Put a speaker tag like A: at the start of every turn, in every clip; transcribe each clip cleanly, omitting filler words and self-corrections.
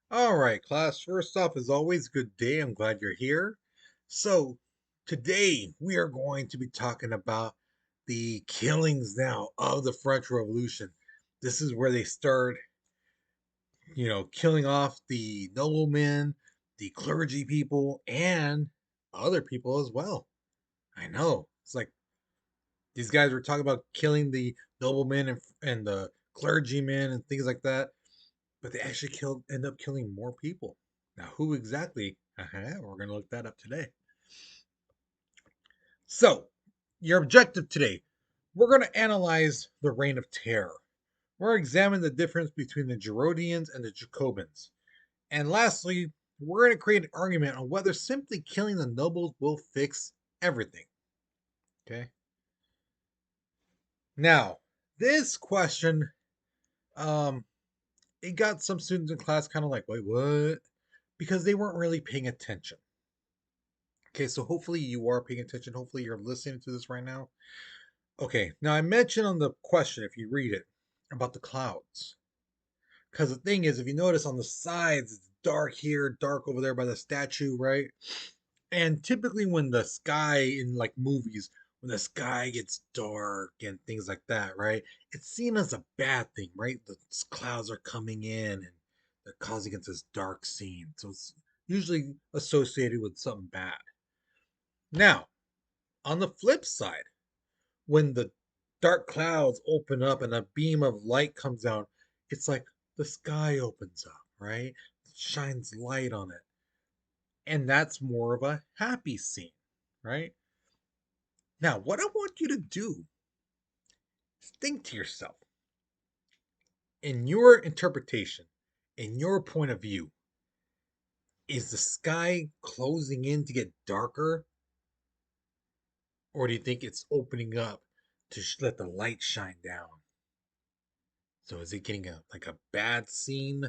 A: All right, class. First off, as always, good day. I'm glad you're here. So, today we are going to be talking about the killings now of the French Revolution. This is where they start, killing off the noblemen, the clergy people, and other people as well. I know. It's like these guys were talking about killing the noblemen and the clergymen and things like that, but they actually end up killing more people. Now, who exactly? We're going to look that up today. So, your objective today, we're going to analyze the Reign of Terror. We're going to examine the difference between the Girodians and the Jacobins. And lastly, we're going to create an argument on whether simply killing the nobles will fix everything. Okay. Now, this question, um, it got some students in class kind of like, wait, what? Because they weren't really paying attention. Okay, so hopefully you are paying attention. Hopefully you're listening to this right now. Okay, now I mentioned on the question, if you read it, about the clouds. Because the thing is, if you notice on the sides, it's dark here, dark over there by the statue, right? And typically when the sky in like movies, when the sky gets dark and things like that, right? It's seen as a bad thing, right? The clouds are coming in and they're causing it this dark scene. So it's usually associated with something bad. Now, on the flip side, when the dark clouds open up and a beam of light comes out, it's like the sky opens up, right? It shines light on it. And that's more of a happy scene, right? Now, what I want you to do is think to yourself, in your interpretation, in your point of view, is the sky closing in to get darker? Or do you think it's opening up to let the light shine down? So is it getting like a bad scene?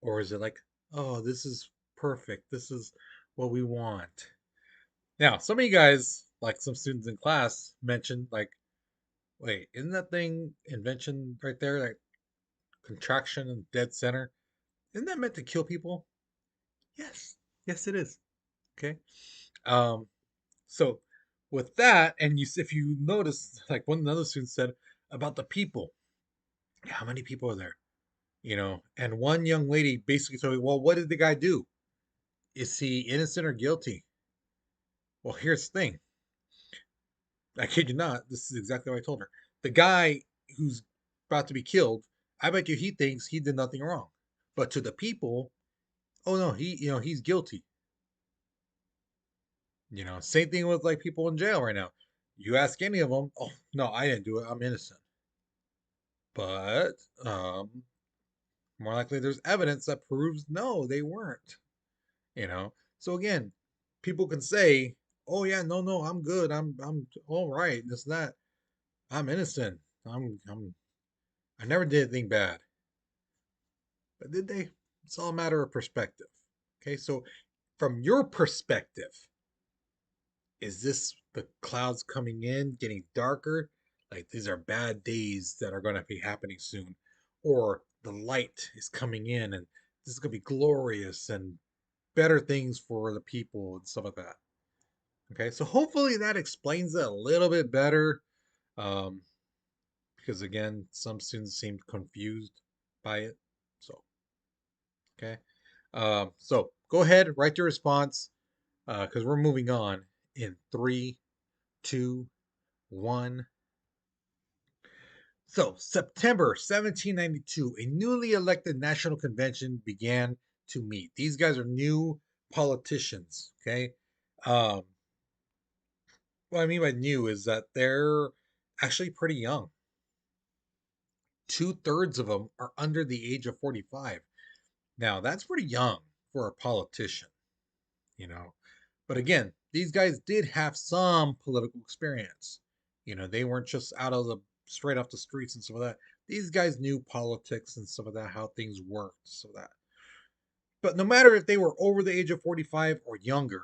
A: Or is it like, oh, this is perfect. This is what we want. Now, some of you guys, like some students in class, mentioned like, wait, isn't that thing invention right there, like contraction and dead center? Isn't that meant to kill people? Yes, yes, it is. Okay. Um, so with that, and if you notice, like one another student said about the people, how many people are there? And one young lady basically told me, well, what did the guy do? Is he innocent or guilty? Well, here's the thing. I kid you not. This is exactly what I told her. The guy who's about to be killed, I bet you he thinks he did nothing wrong. But to the people, oh no, he's guilty. Same thing with like people in jail right now. You ask any of them, oh no, I didn't do it. I'm innocent. But more likely there's evidence that proves no, they weren't. You know. So again, people can say, "Oh yeah, no, I'm good. I'm all right. This and that. I'm innocent. I never did anything bad." But did they? It's all a matter of perspective. Okay, so from your perspective, is this the clouds coming in, getting darker? Like these are bad days that are going to be happening soon, or the light is coming in and this is going to be glorious and better things for the people and stuff like that. Okay, so hopefully that explains it a little bit better. Um, because again, some students seemed confused by it. So, okay. So go ahead, write your response because we're moving on in three, two, one. So, September 1792, a newly elected national convention began to meet. These guys are new politicians, okay? Um, what I mean by new is that they're actually pretty young. Two-thirds of them are under the age of 45. Now, that's pretty young for a politician, you know. But again, these guys did have some political experience. They weren't just out of the straight off the streets and stuff like that. These guys knew politics and stuff like that, how things worked, so that. But no matter if they were over the age of 45 or younger,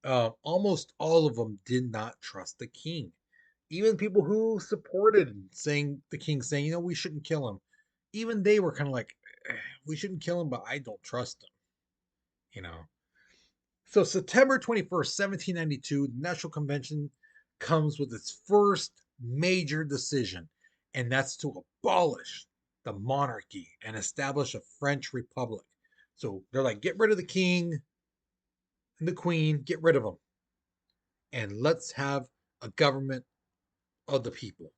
A: almost all of them did not trust the king. Even people who supported saying the king saying, we shouldn't kill him. Even they were kind of like, we shouldn't kill him, but I don't trust him. You know. So September 21st, 1792, the National Convention comes with its first major decision, and that's to abolish the monarchy and establish a French republic. So they're like, get rid of the king and the queen, get rid of them, and let's have a government of the people.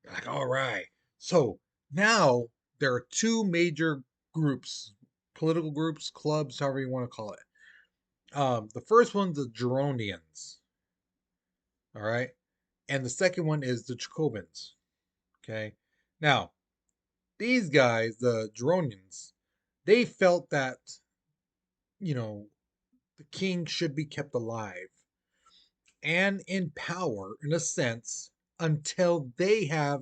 A: Like, all right. So now there are two major groups, political groups, clubs, however you want to call it. The first one's the Girondins, all right, and the second one is the Jacobins. Okay, now these guys, the Girondins, they felt that you know the king should be kept alive and in power in a sense until they have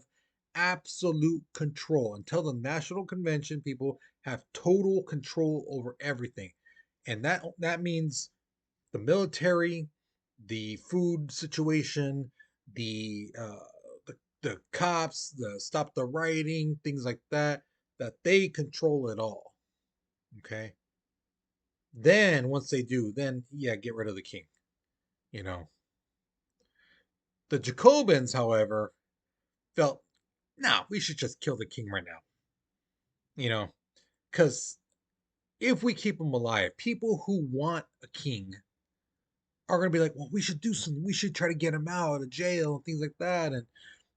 A: absolute control, until the National Convention people have total control over everything. And that means the military, the food situation, the cops, the stop the rioting, things like that, that they control it all. Okay. Then once they do, then yeah, get rid of the king. You know, the Jacobins, however, felt, no, we should just kill the king right now. You know, because if we keep him alive, people who want a king are going to be like, well, we should do something. We should try to get him out of jail and things like that. And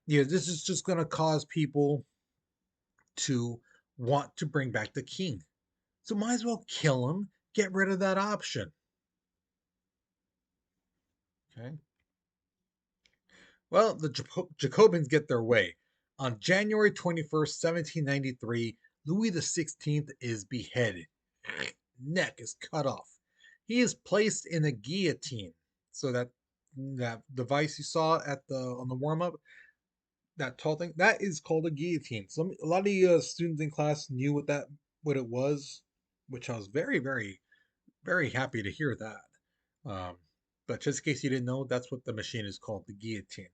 A: yeah, this is just going to cause people to want to bring back the king. So might as well kill him, get rid of that option. Okay. Well, the Jacobins get their way. On January 21st, 1793, Louis XVI is beheaded. Neck is cut off. He is placed in a guillotine. So that device you saw at the on the warm up, that tall thing, that is called a guillotine. A lot of the students in class knew what it was, which I was very happy to hear that. But just in case you didn't know, that's what the machine is called, the guillotine.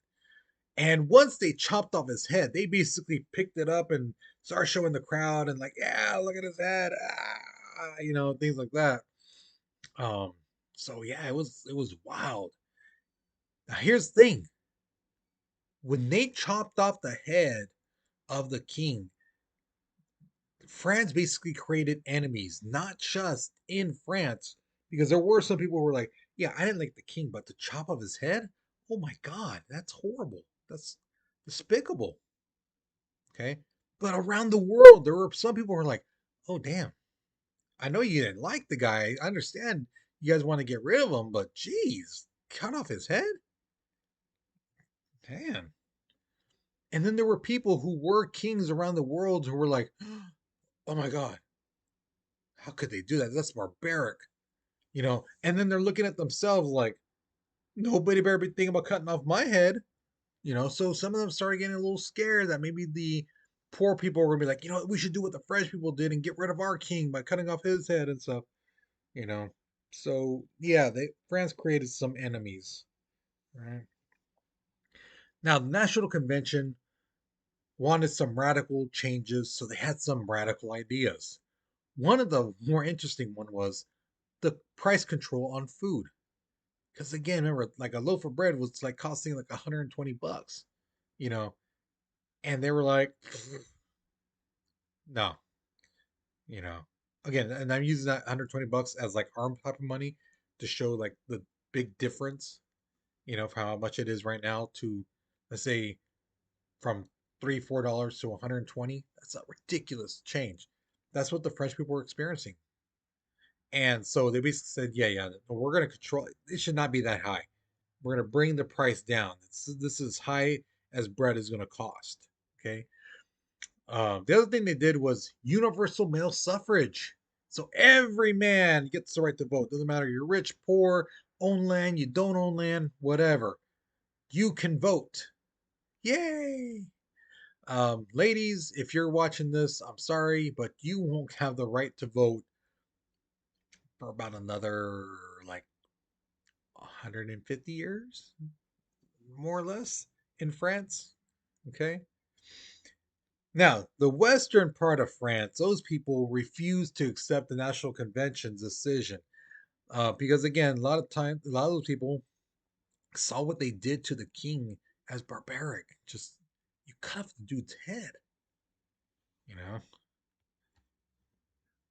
A: And once they chopped off his head, they basically picked it up and started showing the crowd and like, yeah, look at his head, things like that. Um, so yeah, it was wild. Now here's the thing: when they chopped off the head of the king, France basically created enemies, not just in France, because there were some people who were like, yeah, I didn't like the king, but the chop of his head, oh my god, that's horrible. That's despicable. Okay. But around the world, there were some people who were like, oh, damn, I know you didn't like the guy. I understand you guys want to get rid of him, but geez, cut off his head? Damn. And then there were people who were kings around the world who were like, oh my God, how could they do that? That's barbaric. And then they're looking at themselves like, nobody better be thinking about cutting off my head. So some of them started getting a little scared that maybe the poor people were gonna be like, we should do what the French people did and get rid of our king by cutting off his head and stuff. You know. So yeah, they France created some enemies. Right. Now the National Convention wanted some radical changes, so they had some radical ideas. One of the more interesting one was the price control on food. Because again, remember, like a loaf of bread was like costing like $120, you know, and they were like, no, you know, again, and I'm using that $120 as like arm type of money to show like the big difference, for how much it is right now to, let's say, from $3 4 to 120. That's a ridiculous change. That's what the French people were experiencing. And so they basically said, yeah, we're going to control it. It should not be that high. We're going to bring the price down. This is high as bread is going to cost. Okay. The other thing they did was universal male suffrage. So every man gets the right to vote. Doesn't matter you're rich, poor, own land, you don't own land, whatever. You can vote. Yay! Ladies, if you're watching this, I'm sorry, but you won't have the right to vote for about another like 150 years, more or less, in France. Okay. Now, the western part of France, those people refused to accept the National Convention's decision because, again, a lot of those people saw what they did to the king as barbaric. Just you cut off the dude's head, you know.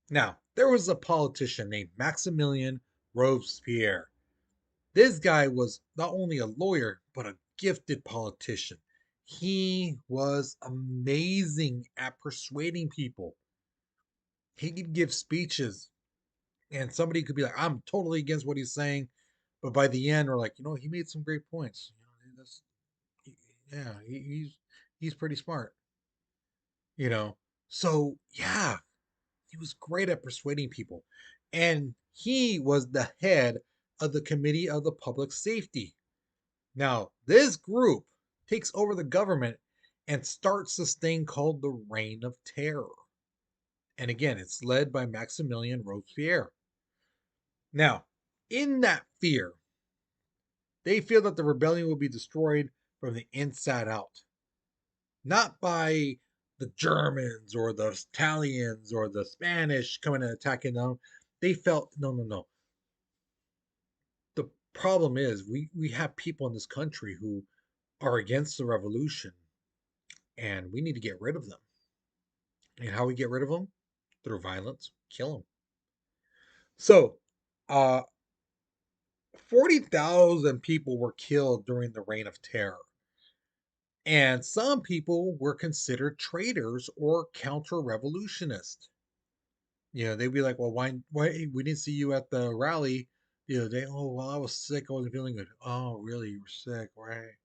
A: Now, there was a politician named Maximilian Robespierre. This guy was not only a lawyer, but a gifted politician. He was amazing at persuading people. He could give speeches, and somebody could be like, I'm totally against what he's saying. But by the end, we're like, he made some great points. That's, yeah, he's pretty smart, you know. So, yeah, he was great at persuading people. And he was the head of the Committee of the Public Safety. Now, this group takes over the government and starts this thing called the Reign of Terror. And again, it's led by Maximilian Robespierre. Now, in that fear, they feel that the rebellion will be destroyed from the inside out, not by the Germans or the Italians or the Spanish coming and attacking them. They felt, no, no, no. The problem is we have people in this country who are against the revolution, and we need to get rid of them. And how we get rid of them? Through violence, kill them. So, uh, 40,000 people were killed during the Reign of Terror. And some people were considered traitors or counter revolutionists. They'd be like, well, why, we didn't see you at the rally the other day. Oh, well, I was sick. I wasn't feeling good. Oh, really? You were sick. Right.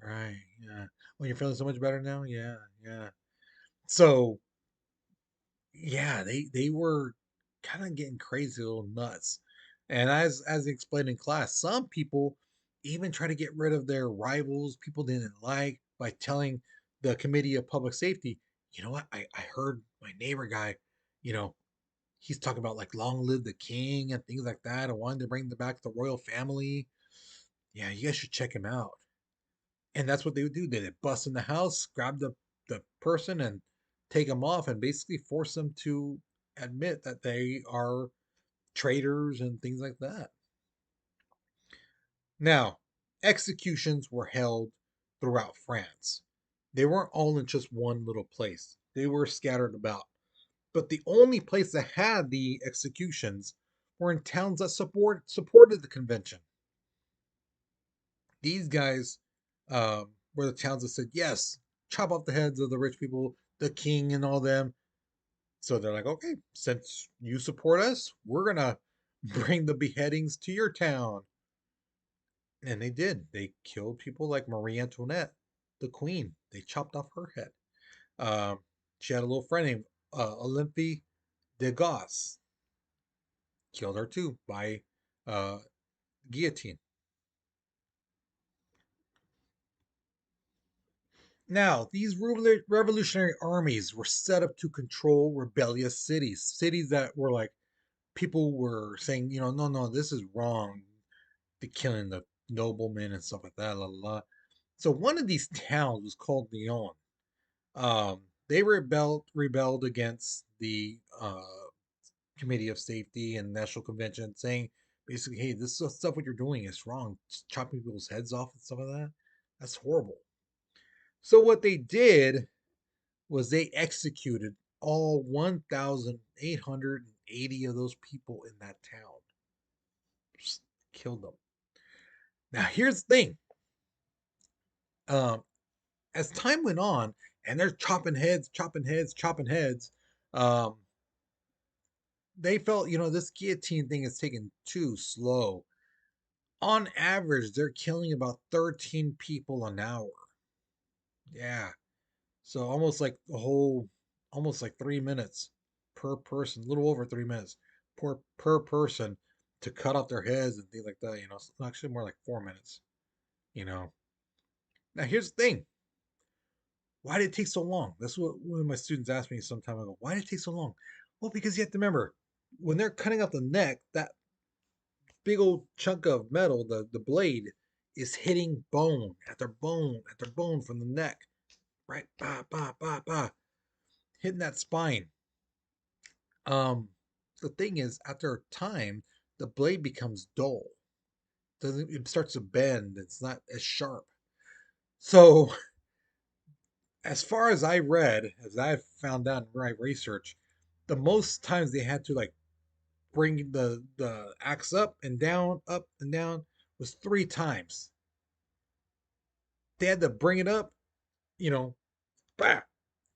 A: Right. Yeah. Well, you're feeling so much better now? Yeah. Yeah. So, yeah, they were kind of getting crazy, a little nuts. And as explained in class, some people even try to get rid of their rivals, people they didn't like, by telling the Committee of Public Safety, you know what? I heard my neighbor guy, you know, he's talking about like long live the king and things like that, and wanting to bring back the royal family. Yeah, you guys should check him out. And that's what they would do. They'd bust in the house, grab the person, and take them off, and basically force them to admit that they are traitors and things like that. Now, executions were held throughout France. They weren't all in just one little place. They were scattered about. But the only place that had the executions were in towns that supported the convention. These guys were the towns that said, yes, chop off the heads of the rich people, the king, and all them. So they're like, okay, since you support us, we're going to bring the beheadings to your town. And they did. They killed people like Marie Antoinette, the queen. They chopped off her head. Um, she had a little friend named Olympie de Goss. Killed her too by uh, guillotine. Now, these revolutionary armies were set up to control rebellious cities, cities that were like people were saying, no, no, this is wrong. The killing the noblemen and stuff like that, la la la. So one of these towns was called Lyon. They rebelled against the Committee of Safety and National Convention, saying basically, hey, this stuff what you're doing is wrong. Just chopping people's heads off and stuff like that. That's horrible. So what they did was they executed all 1,880 of those people in that town. Just killed them. Now here's the thing. Um, as time went on, and they're chopping heads, chopping heads, chopping heads, um, they felt, this guillotine thing is taking too slow. On average, they're killing about 13 people an hour. Yeah. So almost like 3 minutes per person, a little over 3 minutes per person to cut off their heads and things like that. It's actually more like 4 minutes. You know. Now here's the thing. Why did it take so long? That's what one of my students asked me some time ago. Why did it take so long? Well, because you have to remember, when they're cutting off the neck, that big old chunk of metal, the blade, is hitting bone after bone after bone from the neck. Right? Bah, bah, bah, bah. hitting that spine. Um, the thing is, after a time, the blade becomes dull. Doesn't it starts to bend? It's not as sharp. So, as far as I read, as I've found out in my research, the most times they had to like bring the axe up and down was 3 times. They had to bring it up, you know, bah,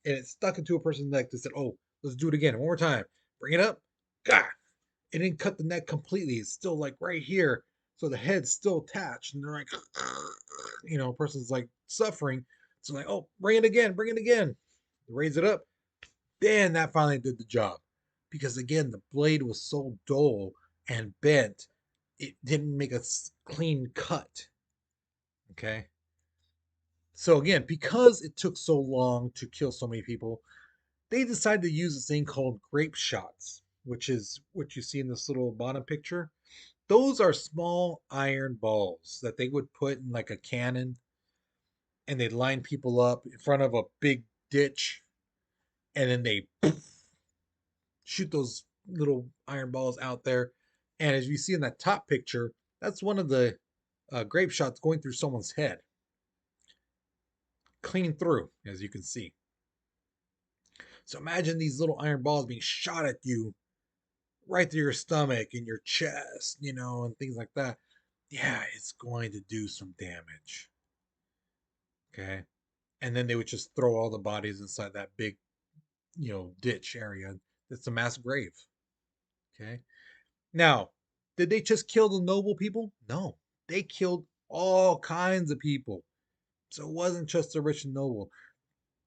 A: and it stuck into a person's neck. They said, "Oh, let's do it again, one more time. Bring it up, gah." It didn't cut the neck completely. It's still like right here, so the head's still attached, and they're like, person's like suffering. So like, oh, bring it again. Raise it up. Then that finally did the job, because again, the blade was so dull and bent, it didn't make a clean cut. Okay. So again, because it took so long to kill so many people, they decided to use this thing called grape shots, which is what you see in this little bottom picture. Those are small iron balls that they would put in like a cannon, and they'd line people up in front of a big ditch, and then they shoot those little iron balls out there. And as you see in that top picture, that's one of the grape shots going through someone's head, clean through, as you can see. So imagine these little iron balls being shot at you right through your stomach and your chest, and things like that. Yeah, it's going to do some damage. Okay. And then they would just throw all the bodies inside that big, ditch area. It's a mass grave. Okay. Now, did they just kill the noble people? No. They killed all kinds of people. So it wasn't just the rich and noble.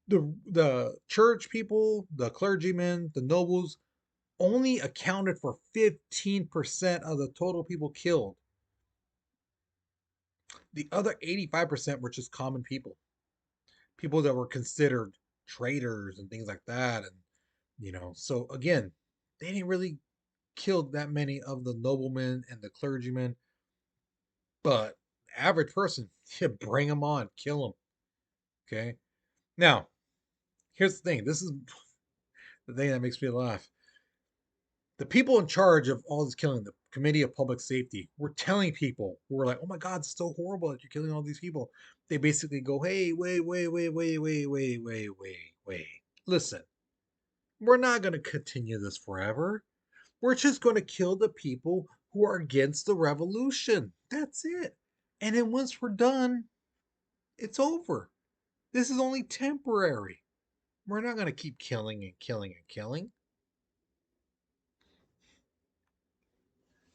A: The church people, the clergymen, the nobles only accounted for 15% of the total people killed. The other 85% were just common people, people that were considered traitors and things like that. And, so again, they didn't really kill that many of the noblemen and the clergymen, but the average person, you bring them on, kill them. Okay. Now, here's the thing. This is the thing that makes me laugh. The people in charge of all this killing, the Committee of Public Safety, were telling people who were like, "Oh my God, it's so horrible that you're killing all these people." They basically go, "Hey, wait. Listen, we're not going to continue this forever. We're just going to kill the people who are against the revolution. That's it. And then once we're done, it's over. This is only temporary. We're not going to keep killing and killing and killing."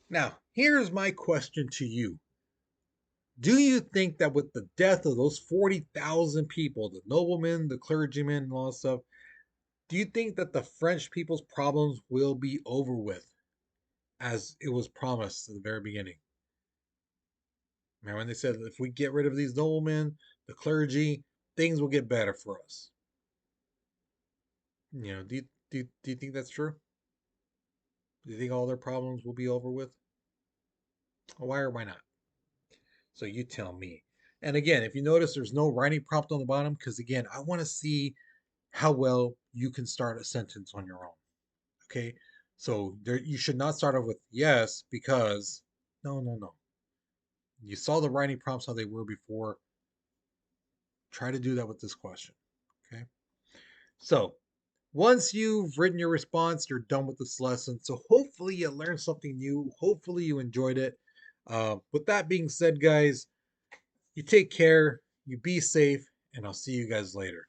A: Now, here's my question to you. Do you think that with the death of those 40,000 people, the noblemen, the clergymen, and all that stuff, do you think that the French people's problems will be over with as it was promised at the very beginning? Remember when they said if we get rid of these noblemen, the clergy, things will get better for us? Do you think that's true? Do you think all their problems will be over with? Why or why not? So you tell me. And again, if you notice, there's no writing prompt on the bottom because again, I want to see how well you can start a sentence on your own. Okay. So there, you should not start off with yes because no, no, no. You saw the writing prompts how they were before. Try to do that with this question. Okay. So once you've written your response, you're done with this lesson. So hopefully you learned something new. Hopefully you enjoyed it. With that being said, guys, you take care, you be safe, and I'll see you guys later.